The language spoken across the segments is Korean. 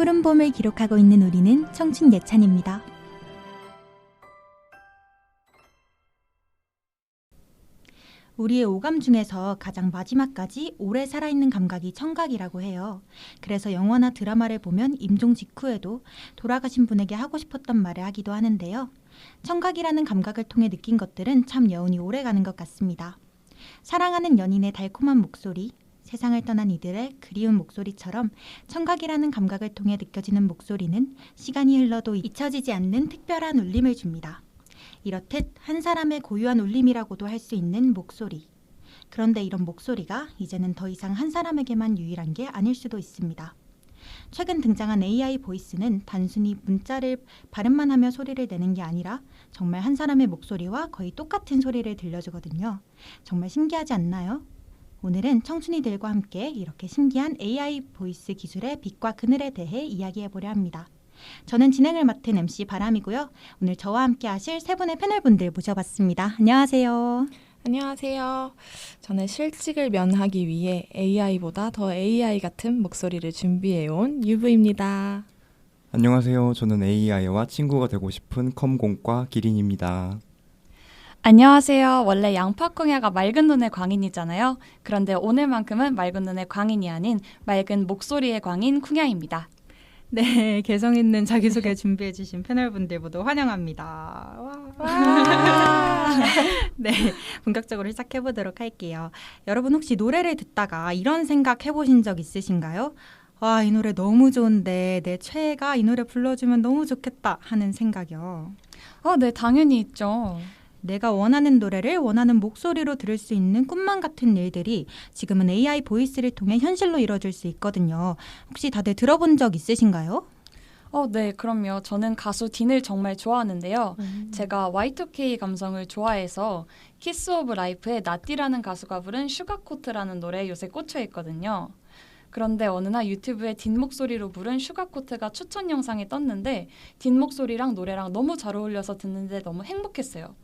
푸른 봄을 기록하고 있는 우리는 청춘 예찬입니다. 우리의 오감 중에서 가장 마지막까지 오래 살아있는 감각이 청각이라고 해요. 그래서 영화나 드라마를 보면 임종 직후에도 돌아가신 분에게 하고 싶었던 말을 하기도 하는데요. 청각이라는 감각을 통해 느낀 것들은 참 여운이 오래가는 것 같습니다. 사랑하는 연인의 달콤한 목소리, 세상을 떠난 이들의 그리운 목소리처럼 청각이라는 감각을 통해 느껴지는 목소리는 시간이 흘러도 잊혀지지 않는 특별한 울림을 줍니다. 이렇듯 한 사람의 고유한 울림이라고도 할 수 있는 목소리. 그런데 이런 목소리가 이제는 더 이상 한 사람에게만 유일한 게 아닐 수도 있습니다. 최근 등장한 AI 보이스는 단순히 문자를 발음만 하며 소리를 내는 게 아니라 정말 한 사람의 목소리와 거의 똑같은 소리를 들려주거든요. 정말 신기하지 않나요? 오늘은 청춘이들과 함께 이렇게 신기한 AI 보이스 기술의 빛과 그늘에 대해 이야기해보려 합니다. 저는 진행을 맡은 MC 바람이고요. 오늘 저와 함께 하실 세 분의 패널분들 모셔봤습니다. 안녕하세요. 안녕하세요. 저는 실직을 면하기 위해 AI보다 더 AI 같은 목소리를 준비해온 유브입니다. 안녕하세요. 저는 AI와 친구가 되고 싶은 컴공과 기린입니다. 안녕하세요. 원래 양파콩야가 맑은 눈의 광인이잖아요. 그런데 오늘만큼은 맑은 눈의 광인이 아닌 맑은 목소리의 광인 쿵야입니다. 네, 개성 있는 자기소개 준비해주신 패널분들 모두 환영합니다. 와. 네, 본격적으로 시작해보도록 할게요. 여러분 혹시 노래를 듣다가 이런 생각 해보신 적 있으신가요? 와, 이 노래 너무 좋은데 내 최애가 이 노래 불러주면 너무 좋겠다 하는 생각이요. 네, 당연히 있죠. 내가 원하는 노래를 원하는 목소리로 들을 수 있는 꿈만 같은 일들이 지금은 AI 보이스를 통해 현실로 이뤄질 수 있거든요. 혹시 다들 들어본 적 있으신가요? 네, 그럼요. 저는 가수 딘을 정말 좋아하는데요. 제가 Y2K 감성을 좋아해서 키스 오브 라이프의 나띠라는 가수가 부른 슈가코트라는 노래에 요새 꽂혀 있거든요. 그런데 어느 날 유튜브에 딘 목소리로 부른 슈가코트가 추천 영상에 떴는데 딘 목소리랑 노래랑 너무 잘 어울려서 듣는데 너무 행복했어요.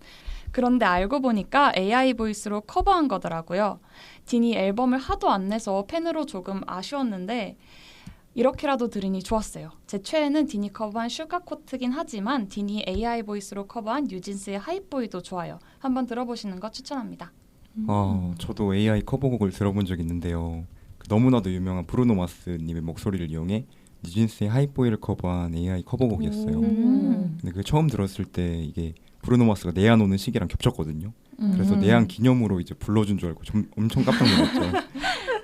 그런데 알고 보니까 AI 보이스로 커버한 거더라고요. 딘이 앨범을 하도 안 내서 팬으로 조금 아쉬웠는데 이렇게라도 들으니 좋았어요. 제 최애는 딘이 커버한 슈가코트긴 하지만 딘이 AI 보이스로 커버한 뉴진스의 하이보이도 좋아요. 한번 들어보시는 거 추천합니다. 저도 AI 커버곡을 들어본 적이 있는데요. 너무나도 유명한 브루노 마스님의 목소리를 이용해 뉴진스의 하이보이를 커버한 AI 커버곡이었어요. 근데 그 처음 들었을 때 이게 브루노 마스가 내한 오는 시기랑 겹쳤거든요. 그래서 내한 기념으로 이제 불러준 줄 알고 엄청 깜짝 놀랐죠.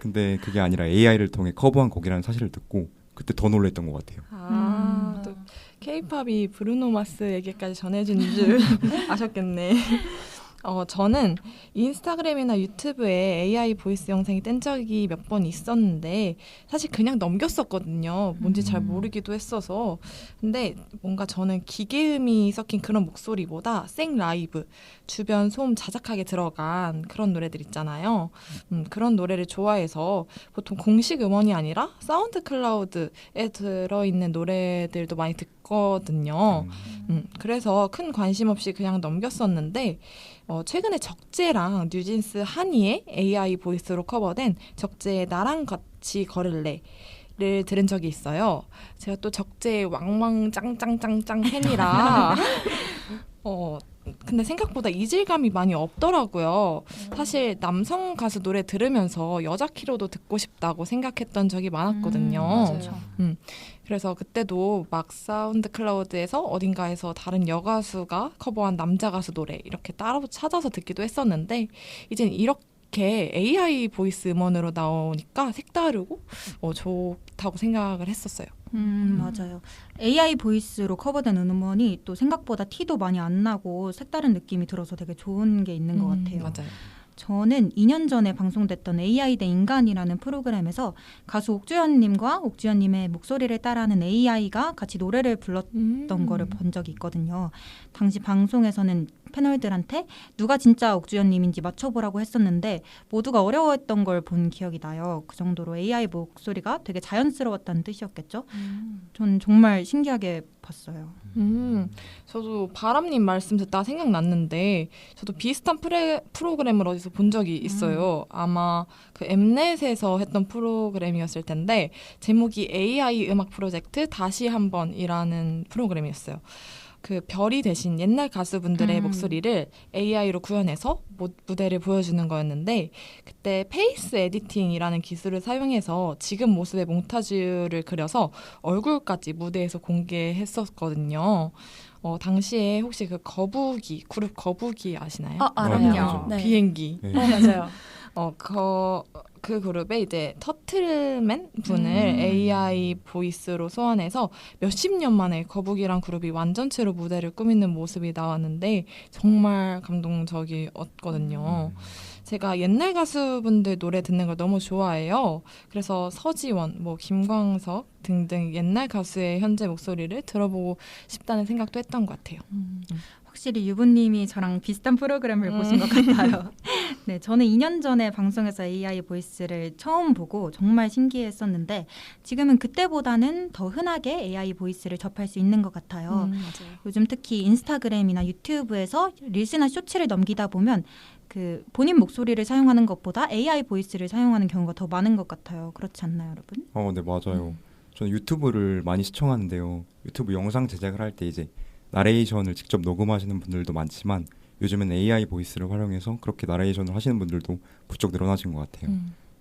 근데 그게 아니라 AI를 통해 커버한 곡이라는 사실을 듣고 그때 더 놀랐던 것 같아요. 또 K-팝이 브루노 마스에게까지 전해진 줄 아셨겠네. 저는 인스타그램이나 유튜브에 AI 보이스 영상이 뜬 적이 몇 번 있었는데 사실 그냥 넘겼었거든요. 뭔지 잘 모르기도 했어서. 근데 뭔가 저는 기계음이 섞인 그런 목소리보다 생 라이브, 주변 소음 자작하게 들어간 그런 노래들 있잖아요. 그런 노래를 좋아해서 보통 공식 음원이 아니라 사운드 클라우드에 들어있는 노래들도 많이 듣거든요. 그래서 큰 관심 없이 그냥 넘겼었는데 최근에 적재랑 뉴진스 한이의 AI 보이스로 커버된 적재의 나랑 같이 걸을래를 들은 적이 있어요. 제가 또 적재의 왕왕짱짱짱짱 팬이라 근데 생각보다 이질감이 많이 없더라고요. 사실 남성 가수 노래 들으면서 여자 키로도 듣고 싶다고 생각했던 적이 많았거든요. 맞아요. 그래서 그때도 막 사운드 클라우드에서 어딘가에서 다른 여가수가 커버한 남자 가수 노래 이렇게 따로 찾아서 듣기도 했었는데 이젠 이렇게 AI 보이스 음원으로 나오니까 색다르고 좋다고 생각을 했었어요. 맞아요. AI 보이스로 커버된 음원이 또 생각보다 티도 많이 안 나고 색다른 느낌이 들어서 되게 좋은 게 있는 것 같아요. 맞아요. 저는 2년 전에 방송됐던 AI 대 인간이라는 프로그램에서 가수 옥주현님과 옥주현님의 목소리를 따라하는 AI가 같이 노래를 불렀던 거를 본 적이 있거든요. 당시 방송에서는 패널들한테 누가 진짜 옥주현님인지 맞춰보라고 했었는데 모두가 어려워했던 걸 본 기억이 나요. 그 정도로 AI 목소리가 되게 자연스러웠다는 뜻이었겠죠. 전 정말 신기하게 봤어요. 저도 바람님 말씀 듣다가 생각났는데 저도 비슷한 프로그램을 어디서 본 적이 있어요. 아마 그 엠넷에서 했던 프로그램이었을 텐데 제목이 AI 음악 프로젝트 다시 한번이라는 프로그램이었어요. 그 별이 대신 옛날 가수분들의 목소리를 AI로 구현해서 무대를 보여주는 거였는데 그때 페이스 에디팅이라는 기술을 사용해서 지금 모습의 몽타주를 그려서 얼굴까지 무대에서 공개했었거든요. 당시에 혹시 그 거북이 그룹 거북이 아시나요? 알아요. 네. 비행기. 네. 맞아요. 그 그룹에 이제 터틀맨 분을 AI 보이스로 소환해서 몇십 년 만에 거북이랑 그룹이 완전체로 무대를 꾸미는 모습이 나왔는데 정말 감동적이었거든요. 제가 옛날 가수분들 노래 듣는 걸 너무 좋아해요. 그래서 서지원, 김광석 등등 옛날 가수의 현재 목소리를 들어보고 싶다는 생각도 했던 것 같아요. 확실히 유부님이 저랑 비슷한 프로그램을 보신 것 같아요. 네, 저는 2년 전에 방송에서 AI 보이스를 처음 보고 정말 신기했었는데 지금은 그때보다는 더 흔하게 AI 보이스를 접할 수 있는 것 같아요. 맞아요. 요즘 특히 인스타그램이나 유튜브에서 릴스나 쇼츠를 넘기다 보면 그 본인 목소리를 사용하는 것보다 AI 보이스를 사용하는 경우가 더 많은 것 같아요. 그렇지 않나요, 여러분? 네, 맞아요. 저는 유튜브를 많이 시청하는데요. 유튜브 영상 제작을 할 때 이제 나레이션을 직접 녹음하시는 분들도 많지만 요즘은 AI 보이스를 활용해서 그렇게 나레이션을 하시는 분들도 부쩍 늘어나신 것 같아요.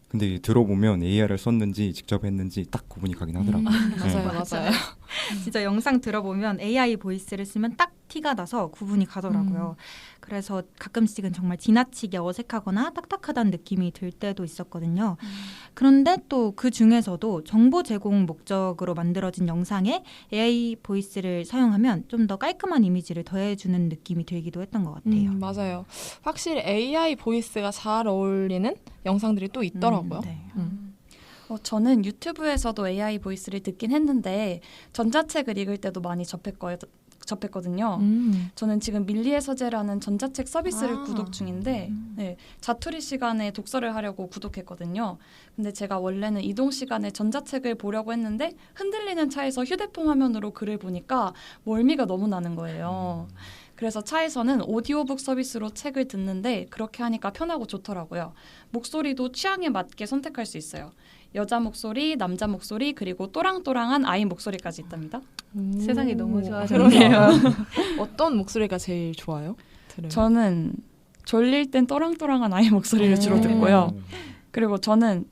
근데 들어보면 AI를 썼는지 직접 했는지 딱 구분이 가긴 하더라고요. 맞아요. 진짜 영상 들어보면 AI 보이스를 쓰면 딱 티가 나서 구분이 가더라고요. 그래서 가끔씩은 정말 지나치게 어색하거나 딱딱하다는 느낌이 들 때도 있었거든요. 그런데 또 그 중에서도 정보 제공 목적으로 만들어진 영상에 AI 보이스를 사용하면 좀 더 깔끔한 이미지를 더해주는 느낌이 들기도 했던 것 같아요. 맞아요. 확실히 AI 보이스가 잘 어울리는 영상들이 또 있더라고요. 네. 저는 유튜브에서도 AI 보이스를 듣긴 했는데 전자책을 읽을 때도 많이 접했거든요. 저는 지금 밀리의 서재라는 전자책 서비스를 구독 중인데 네, 자투리 시간에 독서를 하려고 구독했거든요. 근데 제가 원래는 이동 시간에 전자책을 보려고 했는데 흔들리는 차에서 휴대폰 화면으로 글을 보니까 멀미가 너무 나는 거예요. 그래서 차에서는 오디오북 서비스로 책을 듣는데 그렇게 하니까 편하고 좋더라고요. 목소리도 취향에 맞게 선택할 수 있어요. 여자 목소리, 남자 목소리, 그리고 또랑또랑한 아이 목소리까지 있답니다. 세상이 너무 좋아졌네요. 어떤 목소리가 제일 좋아요? 들으면? 저는 졸릴 땐 또랑또랑한 아이 목소리를 주로 듣고요. 그리고 저는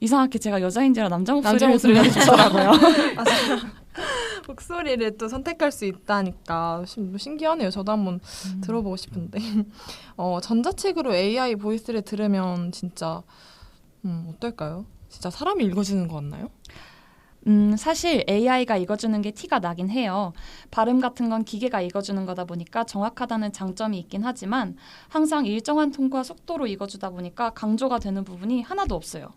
이상하게 제가 여자인지라 남자 목소리가 좋더라고요. 목소리를 또 선택할 수 있다니까 신기하네요. 저도 한번 들어보고 싶은데 전자책으로 AI 보이스를 들으면 진짜 어떨까요? 진짜 사람이 읽어주는 거 같나요? 사실 AI가 읽어주는 게 티가 나긴 해요. 발음 같은 건 기계가 읽어주는 거다 보니까 정확하다는 장점이 있긴 하지만 항상 일정한 톤과 속도로 읽어주다 보니까 강조가 되는 부분이 하나도 없어요.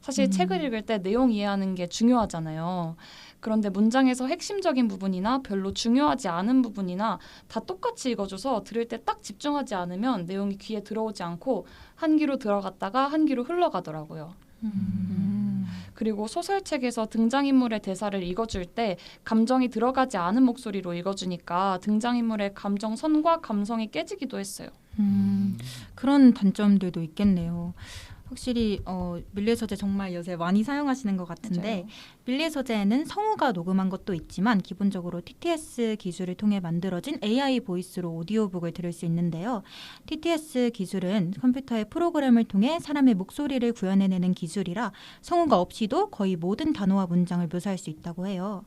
사실 책을 읽을 때 내용 이해하는 게 중요하잖아요. 그런데 문장에서 핵심적인 부분이나 별로 중요하지 않은 부분이나 다 똑같이 읽어줘서 들을 때 딱 집중하지 않으면 내용이 귀에 들어오지 않고 한 귀로 들어갔다가 한 귀로 흘러가더라고요. 그리고 소설책에서 등장인물의 대사를 읽어줄 때 감정이 들어가지 않은 목소리로 읽어주니까 등장인물의 감정선과 감성이 깨지기도 했어요. 그런 단점들도 있겠네요. 확실히 밀리의 서재 정말 요새 많이 사용하시는 것 같은데 맞아요. 밀리의 서재에는 성우가 녹음한 것도 있지만 기본적으로 TTS 기술을 통해 만들어진 AI 보이스로 오디오북을 들을 수 있는데요. TTS 기술은 컴퓨터의 프로그램을 통해 사람의 목소리를 구현해내는 기술이라 성우가 없이도 거의 모든 단어와 문장을 묘사할 수 있다고 해요.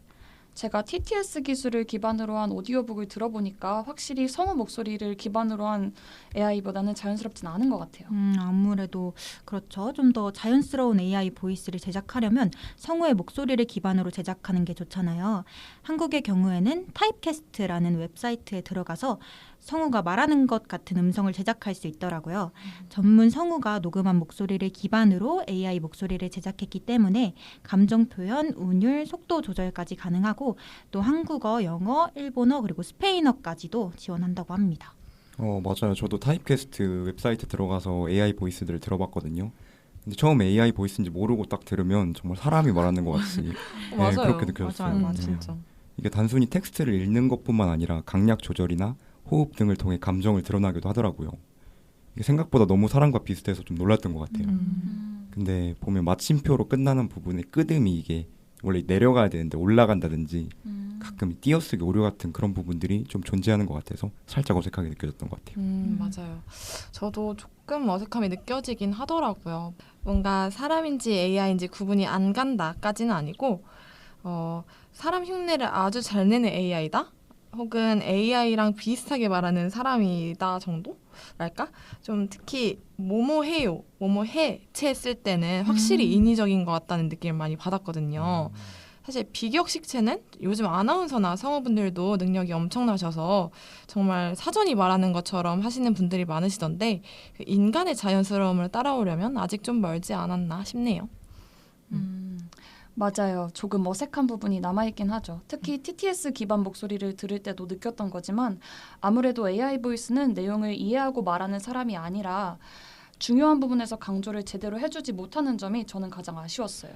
제가 TTS 기술을 기반으로 한 오디오북을 들어보니까 확실히 성우 목소리를 기반으로 한 AI보다는 자연스럽진 않은 것 같아요. 아무래도 그렇죠. 좀 더 자연스러운 AI 보이스를 제작하려면 성우의 목소리를 기반으로 제작하는 게 좋잖아요. 한국의 경우에는 타입캐스트라는 웹사이트에 들어가서 성우가 말하는 것 같은 음성을 제작할 수 있더라고요. 전문 성우가 녹음한 목소리를 기반으로 AI 목소리를 제작했기 때문에 감정 표현, 운율, 속도 조절까지 가능하고 또 한국어, 영어, 일본어 그리고 스페인어까지도 지원한다고 합니다. 맞아요. 저도 타입캐스트 웹사이트 들어가서 AI 보이스들을 들어봤거든요. 근데 처음 AI 보이스인지 모르고 딱 들으면 정말 사람이 말하는 것 같이 네, 맞아요. 그렇게 느껴졌어요. 맞아요. 네. 진짜. 이게 단순히 텍스트를 읽는 것뿐만 아니라 강약 조절이나 호흡 등을 통해 감정을 드러나기도 하더라고요. 이게 생각보다 너무 사람과 비슷해서 좀 놀랐던 것 같아요. 근데 보면 마침표로 끝나는 부분의 끄듬이 이게 원래 내려가야 되는데 올라간다든지 가끔 띄어쓰기 오류 같은 그런 부분들이 좀 존재하는 것 같아서 살짝 어색하게 느껴졌던 것 같아요. 맞아요. 저도 조금 어색함이 느껴지긴 하더라고요. 뭔가 사람인지 AI인지 구분이 안 간다까지는 아니고 사람 흉내를 아주 잘 내는 AI다? 혹은 AI랑 비슷하게 말하는 사람이다 정도랄까? 좀 특히 뭐뭐해요, 뭐뭐해 채 쓸 때는 확실히 인위적인 것 같다는 느낌을 많이 받았거든요. 사실 비격식체는 요즘 아나운서나 성우분들도 능력이 엄청나셔서 정말 사전이 말하는 것처럼 하시는 분들이 많으시던데 그 인간의 자연스러움을 따라오려면 아직 좀 멀지 않았나 싶네요. 맞아요. 조금 어색한 부분이 남아있긴 하죠. 특히 TTS 기반 목소리를 들을 때도 느꼈던 거지만 아무래도 AI 보이스는 내용을 이해하고 말하는 사람이 아니라 중요한 부분에서 강조를 제대로 해주지 못하는 점이 저는 가장 아쉬웠어요.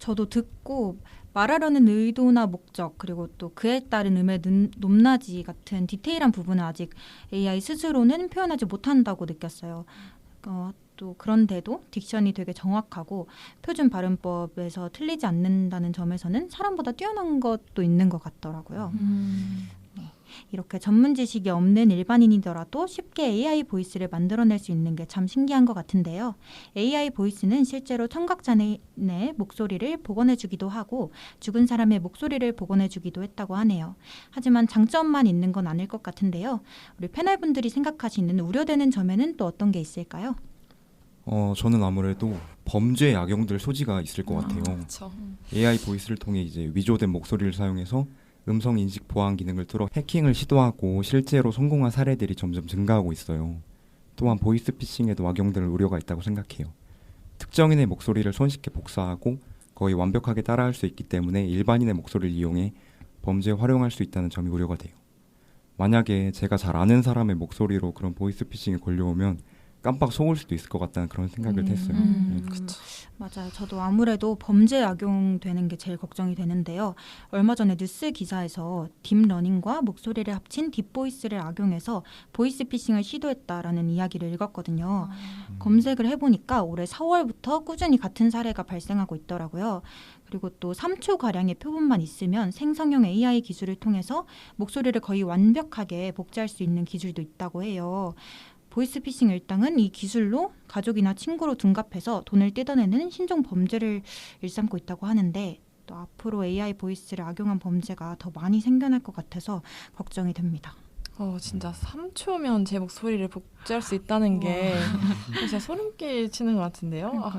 저도 듣고 말하려는 의도나 목적 그리고 또 그에 따른 음의 높낮이 같은 디테일한 부분은 아직 AI 스스로는 표현하지 못한다고 느꼈어요. 또 그런데도 딕션이 되게 정확하고 표준 발음법에서 틀리지 않는다는 점에서는 사람보다 뛰어난 것도 있는 것 같더라고요. 이렇게 전문 지식이 없는 일반인이더라도 쉽게 AI 보이스를 만들어낼 수 있는 게 참 신기한 것 같은데요. AI 보이스는 실제로 청각장애인의 목소리를 복원해주기도 하고 죽은 사람의 목소리를 복원해주기도 했다고 하네요. 하지만 장점만 있는 건 아닐 것 같은데요. 우리 패널분들이 생각하시는 우려되는 점에는 또 어떤 게 있을까요? 저는 아무래도 범죄에 악용될 소지가 있을 것 같아요. 그렇죠. AI 보이스를 통해 이제 위조된 목소리를 사용해서 음성 인식 보안 기능을 뚫어 해킹을 시도하고 실제로 성공한 사례들이 점점 증가하고 있어요. 또한 보이스 피싱에도 악용될 우려가 있다고 생각해요. 특정인의 목소리를 손쉽게 복사하고 거의 완벽하게 따라할 수 있기 때문에 일반인의 목소리를 이용해 범죄에 활용할 수 있다는 점이 우려가 돼요. 만약에 제가 잘 아는 사람의 목소리로 그런 보이스 피싱에 걸려오면 깜빡 속을 수도 있을 것 같다는 그런 생각을 했어요. 맞아요. 저도 아무래도 범죄에 악용되는 게 제일 걱정이 되는데요. 얼마 전에 뉴스 기사에서 딥러닝과 목소리를 합친 딥보이스를 악용해서 보이스 피싱을 시도했다라는 이야기를 읽었거든요. 검색을 해보니까 올해 4월부터 꾸준히 같은 사례가 발생하고 있더라고요. 그리고 또 3초가량의 표본만 있으면 생성형 AI 기술을 통해서 목소리를 거의 완벽하게 복제할 수 있는 기술도 있다고 해요. 보이스피싱 일당은 이 기술로 가족이나 친구로 둔갑해서 돈을 뜯어내는 신종 범죄를 일삼고 있다고 하는데 또 앞으로 AI 보이스를 악용한 범죄가 더 많이 생겨날 것 같아서 걱정이 됩니다. 진짜 3초면 제 목소리를 복제할 수 있다는 게 진짜 소름 끼치는 것 같은데요.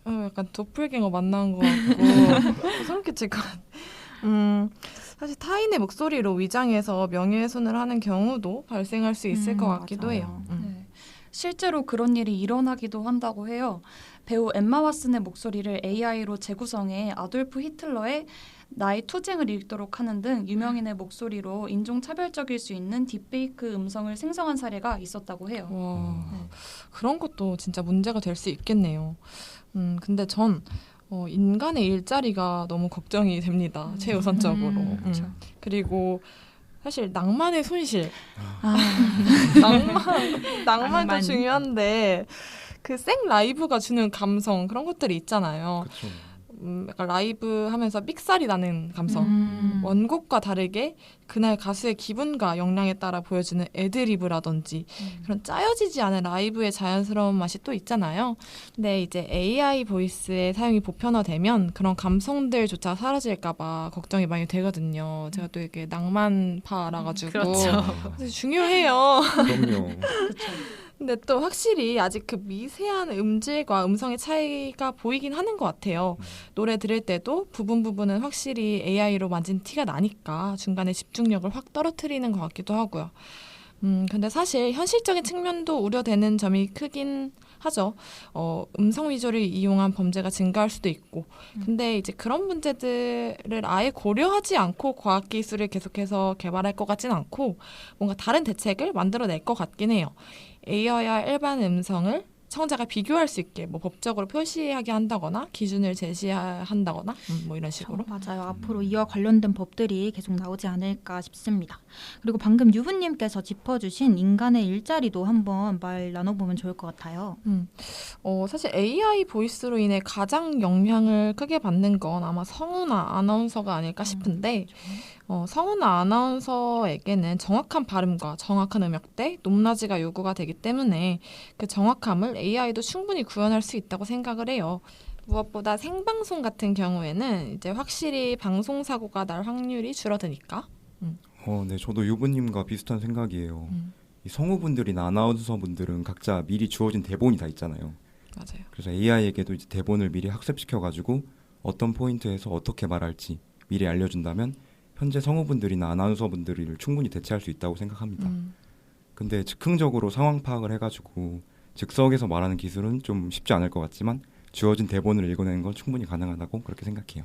약간 도플갱어 만난 것 같고 소름 끼칠 것 같아요. 사실 타인의 목소리로 위장해서 명예훼손을 하는 경우도 발생할 수 있을 것 같기도 맞아요. 해요. 네. 실제로 그런 일이 일어나기도 한다고 해요. 배우 엠마 왓슨의 목소리를 AI로 재구성해 아돌프 히틀러의 나의 투쟁을 읽도록 하는 등 유명인의 목소리로 인종차별적일 수 있는 딥페이크 음성을 생성한 사례가 있었다고 해요. 와, 그런 것도 진짜 문제가 될 수 있겠네요. 근데 전 인간의 일자리가 너무 걱정이 됩니다. 최우선적으로. 그리고 사실 낭만의 손실. 낭만도 중요한데 그 생 라이브가 주는 감성 그런 것들이 있잖아요. 그쵸. 약간 라이브 하면서 삑살이 나는 감성. 원곡과 다르게 그날 가수의 기분과 역량에 따라 보여주는 애드리브라든지 그런 짜여지지 않은 라이브의 자연스러운 맛이 또 있잖아요. 근데 이제 AI 보이스의 사용이 보편화되면 그런 감성들조차 사라질까봐 걱정이 많이 되거든요. 제가 또 이렇게 낭만파라 가지고 그래서 중요해요. 그럼요. 근데 또 확실히 아직 그 미세한 음질과 음성의 차이가 보이긴 하는 것 같아요. 노래 들을 때도 부분은 확실히 AI로 만진 티가 나니까 중간에 집중력을 확 떨어뜨리는 것 같기도 하고요. 근데 사실 현실적인 측면도 우려되는 점이 크긴 하죠. 음성 위조를 이용한 범죄가 증가할 수도 있고. 근데 이제 그런 문제들을 아예 고려하지 않고 과학기술을 계속해서 개발할 것 같진 않고 뭔가 다른 대책을 만들어낼 것 같긴 해요. AI와 일반 음성을 청자가 비교할 수 있게 뭐 법적으로 표시하게 한다거나 기준을 제시한다거나 뭐 이런 식으로. 맞아요. 앞으로 이와 관련된 법들이 계속 나오지 않을까 싶습니다. 그리고 방금 유부님께서 짚어주신 인간의 일자리도 한번 말 나눠보면 좋을 것 같아요. 사실 AI 보이스로 인해 가장 영향을 크게 받는 건 아마 성우나 아나운서가 아닐까 싶은데 성우나 아나운서에게는 정확한 발음과 정확한 음역대, 높낮이가 요구가 되기 때문에 그 정확함을 AI도 충분히 구현할 수 있다고 생각을 해요. 무엇보다 생방송 같은 경우에는 이제 확실히 방송 사고가 날 확률이 줄어드니까. 네, 저도 유부님과 비슷한 생각이에요. 이 성우분들이나 아나운서분들은 각자 미리 주어진 대본이 다 있잖아요. 맞아요. 그래서 AI에게도 이제 대본을 미리 학습시켜가지고 어떤 포인트에서 어떻게 말할지 미리 알려준다면 현재 성우분들이나 아나운서분들을 충분히 대체할 수 있다고 생각합니다. 근데 즉흥적으로 상황 파악을 해가지고 즉석에서 말하는 기술은 좀 쉽지 않을 것 같지만 주어진 대본을 읽어내는 건 충분히 가능하다고 그렇게 생각해요.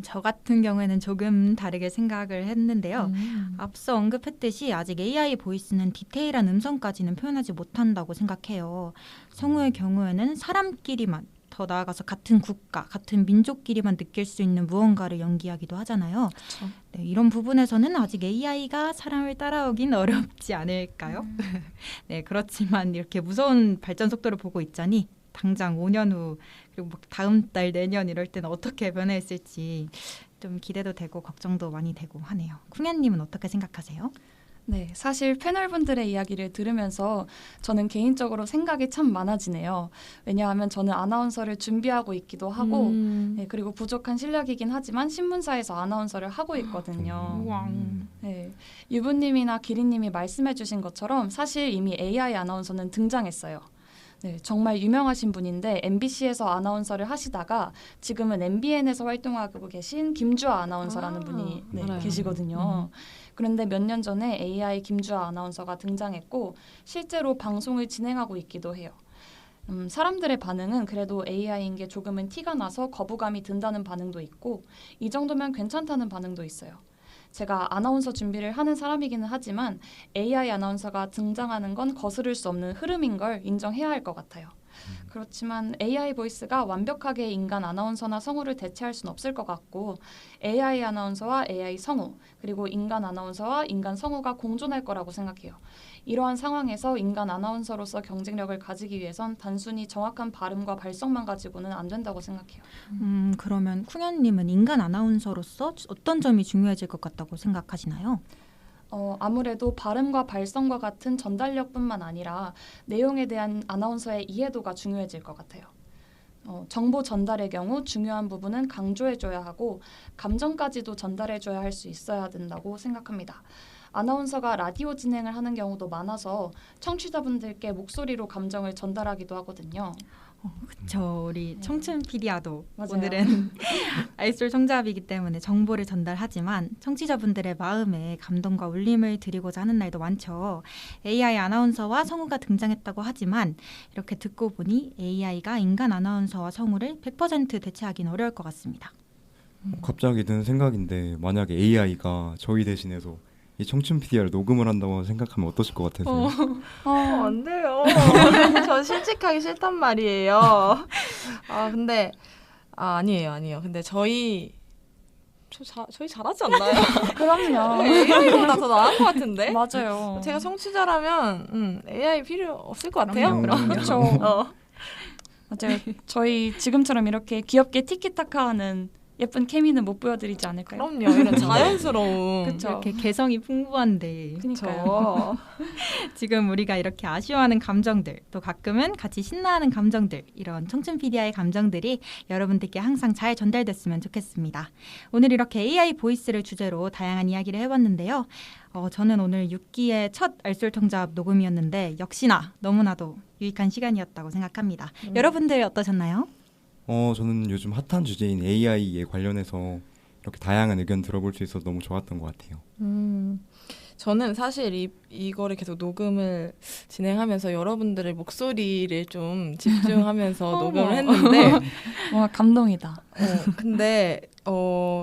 저 같은 경우에는 조금 다르게 생각을 했는데요. 앞서 언급했듯이 아직 AI 보이스는 디테일한 음성까지는 표현하지 못한다고 생각해요. 성우의 경우에는 사람끼리만, 더 나아가서 같은 국가, 같은 민족끼리만 느낄 수 있는 무언가를 연기하기도 하잖아요. 네, 이런 부분에서는 아직 AI가 사람을 따라오긴 어렵지 않을까요? 네, 그렇지만 이렇게 무서운 발전 속도를 보고 있자니 당장 5년 후 그리고 막 다음 달 내년 이럴 때는 어떻게 변화했을지 좀 기대도 되고 걱정도 많이 되고 하네요. 쿵야님은 어떻게 생각하세요? 네, 사실 패널분들의 이야기를 들으면서 저는 개인적으로 생각이 참 많아지네요. 왜냐하면 저는 아나운서를 준비하고 있기도 하고 네, 그리고 부족한 실력이긴 하지만 신문사에서 아나운서를 하고 있거든요. 네, 유부님이나 기린님이 말씀해 주신 것처럼 사실 이미 AI 아나운서는 등장했어요. 네, 정말 유명하신 분인데 MBC에서 아나운서를 하시다가 지금은 MBN에서 활동하고 계신 김주아 아나운서라는 분이 계시거든요. 그런데 몇 년 전에 AI 김주아 아나운서가 등장했고 실제로 방송을 진행하고 있기도 해요. 사람들의 반응은 그래도 AI인 게 조금은 티가 나서 거부감이 든다는 반응도 있고 이 정도면 괜찮다는 반응도 있어요. 제가 아나운서 준비를 하는 사람이기는 하지만 AI 아나운서가 등장하는 건 거스를 수 없는 흐름인 걸 인정해야 할 것 같아요. 그렇지만 AI 보이스가 완벽하게 인간 아나운서나 성우를 대체할 수는 없을 것 같고 AI 아나운서와 AI 성우 그리고 인간 아나운서와 인간 성우가 공존할 거라고 생각해요. 이러한 상황에서 인간 아나운서로서 경쟁력을 가지기 위해선 단순히 정확한 발음과 발성만 가지고는 안 된다고 생각해요. 그러면 쿵야님은 인간 아나운서로서 어떤 점이 중요해질 것 같다고 생각하시나요? 아무래도 발음과 발성과 같은 전달력뿐만 아니라 내용에 대한 아나운서의 이해도가 중요해질 것 같아요. 정보 전달의 경우 중요한 부분은 강조해줘야 하고 감정까지도 전달해줘야 할 수 있어야 된다고 생각합니다. 아나운서가 라디오 진행을 하는 경우도 많아서 청취자분들께 목소리로 감정을 전달하기도 하거든요. 그렇죠. 우리 청춘 PD야도 맞아요. 오늘은 알쓸 청자압이기 때문에 정보를 전달하지만 청취자분들의 마음에 감동과 울림을 드리고자 하는 날도 많죠. AI 아나운서와 성우가 등장했다고 하지만 이렇게 듣고 보니 AI가 인간 아나운서와 성우를 100% 대체하기는 어려울 것 같습니다. 갑자기 든 생각인데 만약에 AI가 저희 대신해서 이 청춘 PDR 녹음을 한다고 생각하면 어떠실 것 같으세요? 안 돼요. 전 실직하기 싫단 말이에요. 근데 아니에요. 근데 저희 잘하지 않나요? 그럼요. AI보다 더 나은 것 같은데? 맞아요. 제가 청취자라면 AI 필요 없을 것 같아요. 그렇죠. 맞아요. 저희 지금처럼 이렇게 귀엽게 티키타카하는 예쁜 케미는 못 보여드리지 않을까요? 그럼요. 이런 자연스러움. 그쵸. 이렇게 개성이 풍부한데 그러니까요. 지금 우리가 이렇게 아쉬워하는 감정들 또 가끔은 같이 신나하는 감정들 이런 청춘 PD의 감정들이 여러분들께 항상 잘 전달됐으면 좋겠습니다. 오늘 이렇게 AI 보이스를 주제로 다양한 이야기를 해봤는데요. 저는 오늘 6기의 첫 알쓸청자압 녹음이었는데 역시나 너무나도 유익한 시간이었다고 생각합니다. 여러분들 어떠셨나요? 저는 요즘 핫한 주제인 AI에 관련해서 이렇게 다양한 의견 들어볼 수 있어서 너무 좋았던 것 같아요. 저는 사실 이거를 계속 녹음을 진행하면서 여러분들의 목소리를 좀 집중하면서 녹음을 했는데 뭔가 감동이다. 근데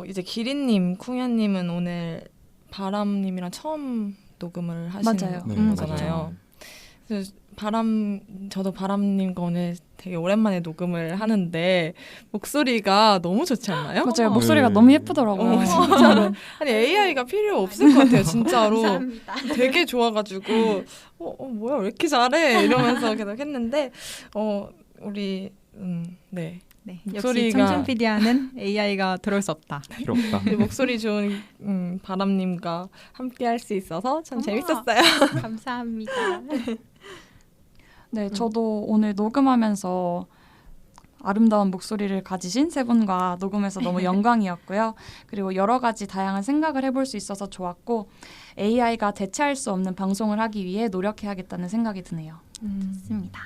이제 기린님, 쿵야님은 오늘 바람님이랑 처음 녹음을 하시는 맞아요. 네, 거잖아요. 맞아요. 그래서 저도 바람님과 오늘 되게 오랜만에 녹음을 하는데 목소리가 너무 좋지 않나요? 맞아요. 목소리가 네. 너무 예쁘더라고요. 진짜로. 아니 AI가 필요 없을 것 같아요. 진짜로. 감사합니다. 되게 좋아가지고 뭐야 왜 이렇게 잘해 이러면서 계속 했는데 우리 네. 네, 목소리가- 역시 청춘 PD와는 AI가 들어올 수 없다. 필요 없다. 우리 목소리 좋은 바람님과 함께 할 수 있어서 참 재밌었어요. 감사합니다. 네, 저도 오늘 녹음하면서 아름다운 목소리를 가지신 세 분과 녹음해서 너무 영광이었고요. 그리고 여러 가지 다양한 생각을 해볼 수 있어서 좋았고 AI가 대체할 수 없는 방송을 하기 위해 노력해야겠다는 생각이 드네요. 좋습니다.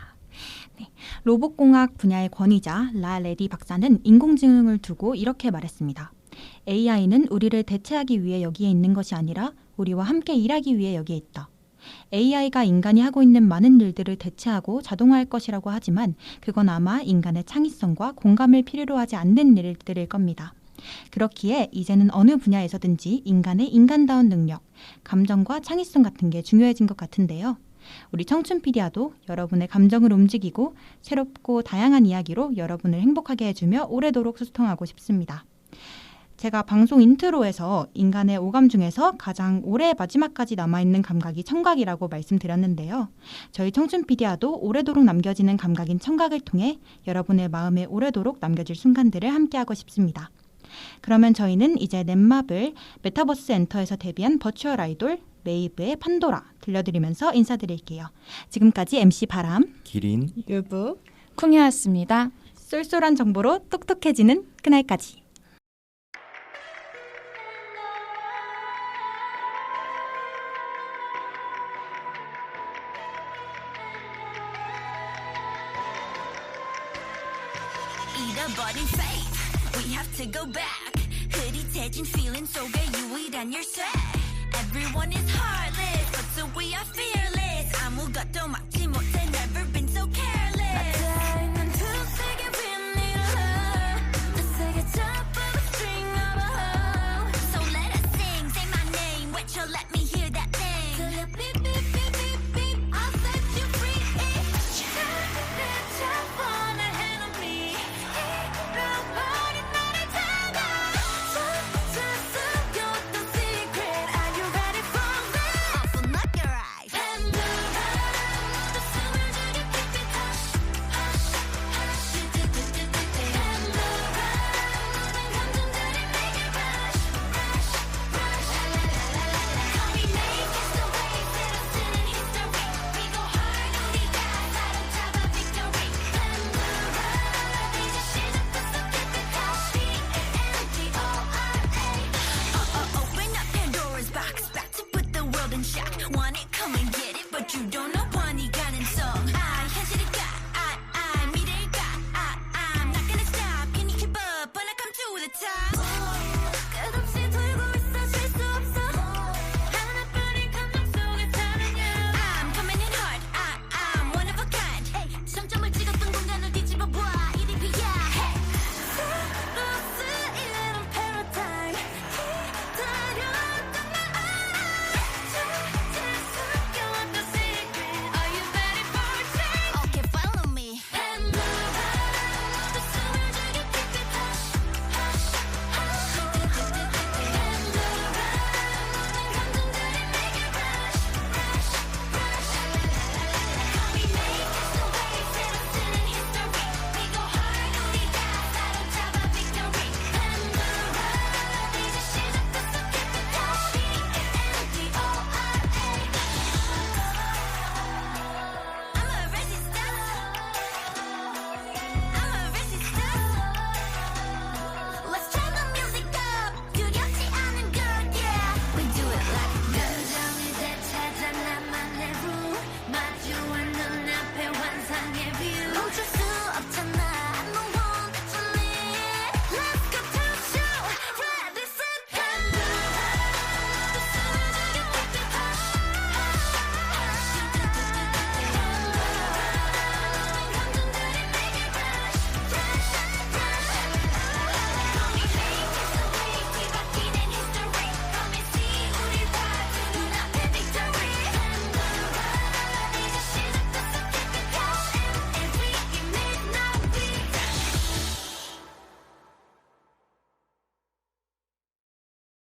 네. 로봇공학 분야의 권위자 라 레디 박사는 인공지능을 두고 이렇게 말했습니다. AI는 우리를 대체하기 위해 여기에 있는 것이 아니라 우리와 함께 일하기 위해 여기에 있다. AI가 인간이 하고 있는 많은 일들을 대체하고 자동화할 것이라고 하지만 그건 아마 인간의 창의성과 공감을 필요로 하지 않는 일들일 겁니다. 그렇기에 이제는 어느 분야에서든지 인간의 인간다운 능력, 감정과 창의성 같은 게 중요해진 것 같은데요. 우리 청춘 PD와도 여러분의 감정을 움직이고 새롭고 다양한 이야기로 여러분을 행복하게 해주며 오래도록 소통하고 싶습니다. 제가 방송 인트로에서 인간의 오감 중에서 가장 오래 마지막까지 남아있는 감각이 청각이라고 말씀드렸는데요. 저희 청춘 PD와도 오래도록 남겨지는 감각인 청각을 통해 여러분의 마음에 오래도록 남겨질 순간들을 함께하고 싶습니다. 그러면 저희는 이제 넷마블 메타버스 엔터에서 데뷔한 버추얼 아이돌 메이브의 판도라 들려드리면서 인사드릴게요. 지금까지 MC 바람, 기린 유부 쿵야였습니다. 쏠쏠한 정보로 똑똑해지는 그날까지. 잃어버린 faith we have to go back 흐릿해진 feeling 속에 유일한 열쇠 everyone is heartless but so we are fearless 아무것도 막